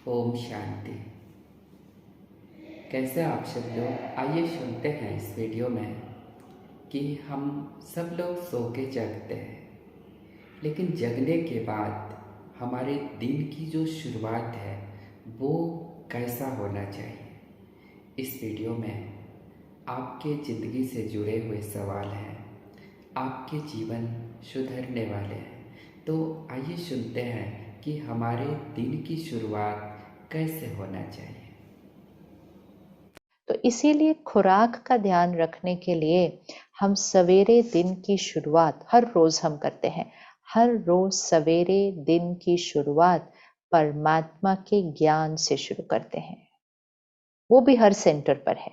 ओम शांति। कैसे आप सब लोग? आइए सुनते हैं इस वीडियो में कि हम सब लोग सो के जगते हैं, लेकिन जगने के बाद हमारे दिन की जो शुरुआत है वो कैसा होना चाहिए। इस वीडियो में आपके ज़िंदगी से जुड़े हुए सवाल हैं, आपके जीवन सुधरने वाले हैं। तो आइए सुनते हैं कि हमारे दिन की शुरुआत कैसे होना चाहिए। तो इसीलिए खुराक का ध्यान रखने के लिए हम सवेरे दिन की शुरुआत हर रोज हम करते हैं। हर रोज सवेरे दिन की शुरुआत परमात्मा के ज्ञान से शुरू करते हैं। वो भी हर सेंटर पर है,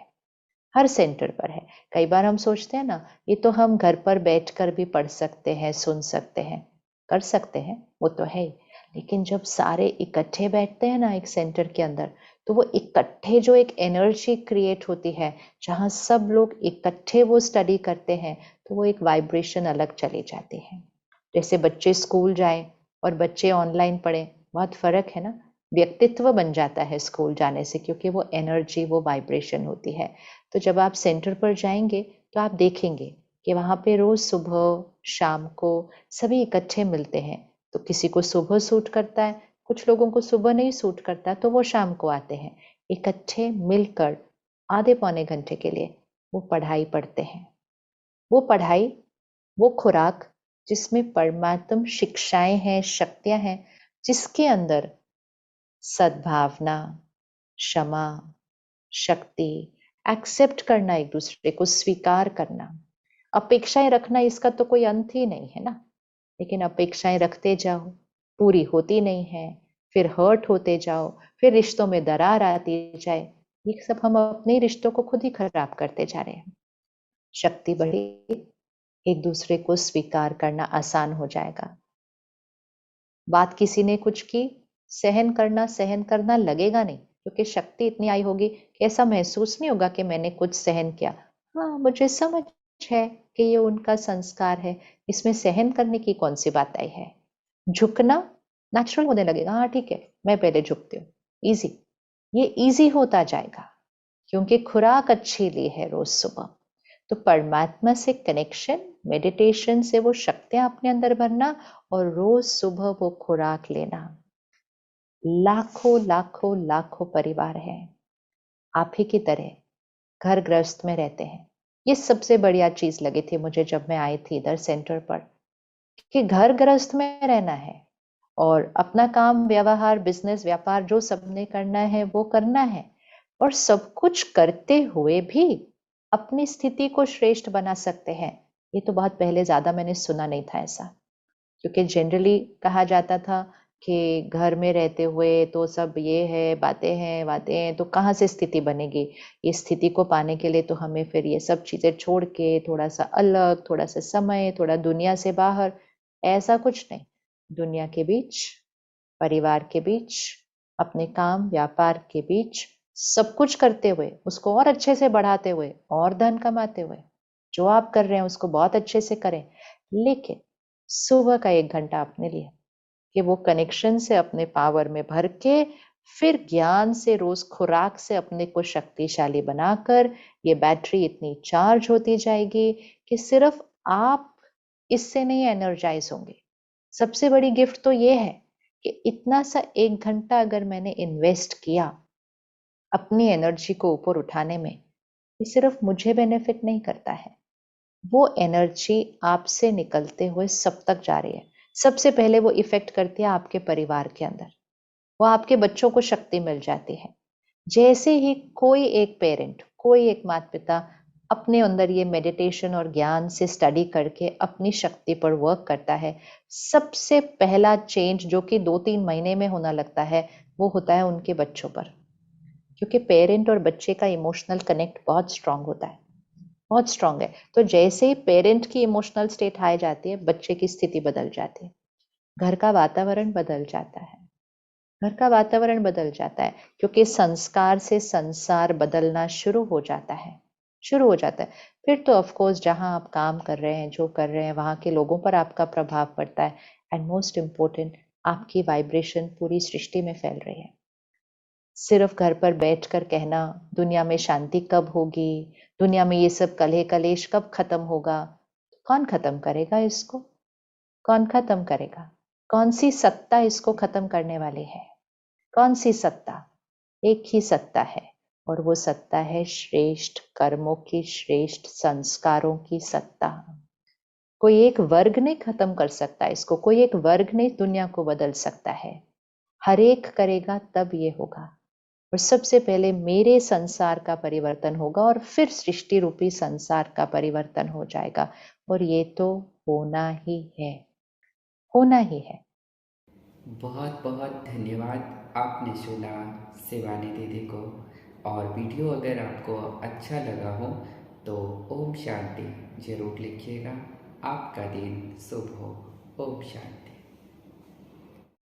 हर सेंटर पर है। कई बार हम सोचते हैं ना, ये तो हम घर पर बैठकर भी पढ़ सकते हैं, सुन सकते हैं, कर सकते हैं, वो तो है ही। लेकिन जब सारे इकट्ठे बैठते हैं ना एक सेंटर के अंदर, तो वो इकट्ठे जो एक एनर्जी क्रिएट होती है, जहाँ सब लोग इकट्ठे वो स्टडी करते हैं, तो वो एक वाइब्रेशन अलग चली जाती है। जैसे बच्चे स्कूल जाएं और बच्चे ऑनलाइन पढ़ें, बहुत फर्क है ना। व्यक्तित्व बन जाता है स्कूल जाने से, क्योंकि वो एनर्जी, वो वाइब्रेशन होती है। तो जब आप सेंटर पर जाएंगे तो आप देखेंगे कि वहां पे रोज सुबह शाम को सभी इकट्ठे मिलते हैं। तो किसी को सुबह सूट करता है, कुछ लोगों को सुबह नहीं सूट करता, तो वो शाम को आते हैं। इकट्ठे मिलकर आधे पौने घंटे के लिए वो पढ़ाई पढ़ते हैं। वो पढ़ाई, वो खुराक जिसमें परमात्म शिक्षाएं हैं, शक्तियां हैं, जिसके अंदर सद्भावना, क्षमा, शक्ति, एक्सेप्ट करना, एक दूसरे को स्वीकार करना, अपेक्षाएं रखना, इसका तो कोई अंत ही नहीं है ना। लेकिन अपेक्षाएं रखते जाओ, पूरी होती नहीं है, फिर हर्ट होते जाओ, फिर रिश्तों में दरार आती जाए। ये सब हम अपने रिश्तों को खुद ही खराब करते जा रहे हैं। शक्ति बढ़ी, एक दूसरे को स्वीकार करना आसान हो जाएगा। बात किसी ने कुछ की, सहन करना लगेगा नहीं, क्योंकि शक्ति इतनी आई होगी कि ऐसा महसूस नहीं होगा कि मैंने कुछ सहन किया। हाँ, मुझे समझ है कि ये उनका संस्कार है, इसमें सहन करने की कौन सी बात आई है। झुकना नेचुरल होने लगेगा। हाँ ठीक है, मैं पहले झुकती हूँ। इजी, ये इजी होता जाएगा, क्योंकि खुराक अच्छी ली है रोज सुबह। तो परमात्मा से कनेक्शन, मेडिटेशन से वो शक्तियां अपने अंदर भरना, और रोज सुबह वो खुराक लेना। लाखों लाखों लाखों परिवार हैं आप ही की तरह, घर गृहस्थ में रहते हैं। ये सबसे बढ़िया चीज लगी थी मुझे जब मैं आई थी इधर सेंटर पर, कि घर गृहस्थ में रहना है और अपना काम, व्यवहार, बिजनेस, व्यापार जो सबने करना है वो करना है। और सब कुछ करते हुए भी अपनी स्थिति को श्रेष्ठ बना सकते हैं। ये तो बहुत पहले, ज्यादा मैंने सुना नहीं था ऐसा। क्योंकि जनरली कहा जाता था कि घर में रहते हुए तो सब ये है, बातें हैं बातें हैं, तो कहाँ से स्थिति बनेगी। ये स्थिति को पाने के लिए तो हमें फिर ये सब चीजें छोड़ के थोड़ा सा अलग, थोड़ा सा समय, थोड़ा दुनिया से बाहर। ऐसा कुछ नहीं। दुनिया के बीच, परिवार के बीच, अपने काम व्यापार के बीच, सब कुछ करते हुए, उसको और अच्छे से बढ़ाते हुए, और धन कमाते हुए, जो आप कर रहे हैं उसको बहुत अच्छे से करें। लेकिन सुबह का 1 घंटा अपने लिए, कि वो कनेक्शन से अपने पावर में भर के, फिर ज्ञान से, रोज खुराक से अपने को शक्तिशाली बनाकर, ये बैटरी इतनी चार्ज होती जाएगी कि सिर्फ आप इससे नहीं एनर्जाइज होंगे। सबसे बड़ी गिफ्ट तो ये है कि इतना सा 1 घंटा अगर मैंने इन्वेस्ट किया अपनी एनर्जी को ऊपर उठाने में, ये सिर्फ मुझे बेनिफिट नहीं करता है, वो एनर्जी आपसे निकलते हुए सब तक जा रही है। सबसे पहले वो इफेक्ट करती है आपके परिवार के अंदर, वो आपके बच्चों को शक्ति मिल जाती है। जैसे ही कोई एक पेरेंट, कोई एक माता पिता अपने अंदर ये मेडिटेशन और ज्ञान से स्टडी करके अपनी शक्ति पर वर्क करता है, सबसे पहला चेंज जो कि 2-3 महीने में होना लगता है, वो होता है उनके बच्चों पर। क्योंकि पेरेंट और बच्चे का इमोशनल कनेक्ट बहुत स्ट्रांग होता है, बहुत स्ट्रांग है। तो जैसे ही पेरेंट की इमोशनल स्टेट हाई जाती है, बच्चे की स्थिति बदल जाती है, घर का वातावरण बदल जाता है, घर का वातावरण बदल जाता है। क्योंकि संस्कार से संसार बदलना शुरू हो जाता है, शुरू हो जाता है। फिर तो ऑफ कोर्स जहां आप काम कर रहे हैं, जो कर रहे हैं, वहां के लोगों पर आपका प्रभाव पड़ता है। एंड मोस्ट इम्पोर्टेंट, आपकी वाइब्रेशन पूरी सृष्टि में फैल रही है। सिर्फ घर पर बैठकर कहना दुनिया में शांति कब होगी, दुनिया में ये सब कलह कलेश कब खत्म होगा, कौन खत्म करेगा इसको? कौन खत्म करेगा? कौन सी सत्ता इसको खत्म करने वाली है? कौन सी सत्ता? एक ही सत्ता है, और वो सत्ता है श्रेष्ठ कर्मों की, श्रेष्ठ संस्कारों की सत्ता। कोई एक वर्ग नहीं खत्म कर सकता इसको, कोई एक वर्ग नहीं दुनिया को बदल सकता है। हर एक करेगा तब ये होगा। और सबसे पहले मेरे संसार का परिवर्तन होगा और फिर सृष्टि रूपी संसार का परिवर्तन हो जाएगा। और ये तो होना ही है, होना ही है। बहुत बहुत धन्यवाद, आपने सुना शिवानी दीदी को। और वीडियो अगर आपको अच्छा लगा हो तो ओम शांति ज़रूर लिखिएगा। आपका दिन शुभ हो। ओम शांति।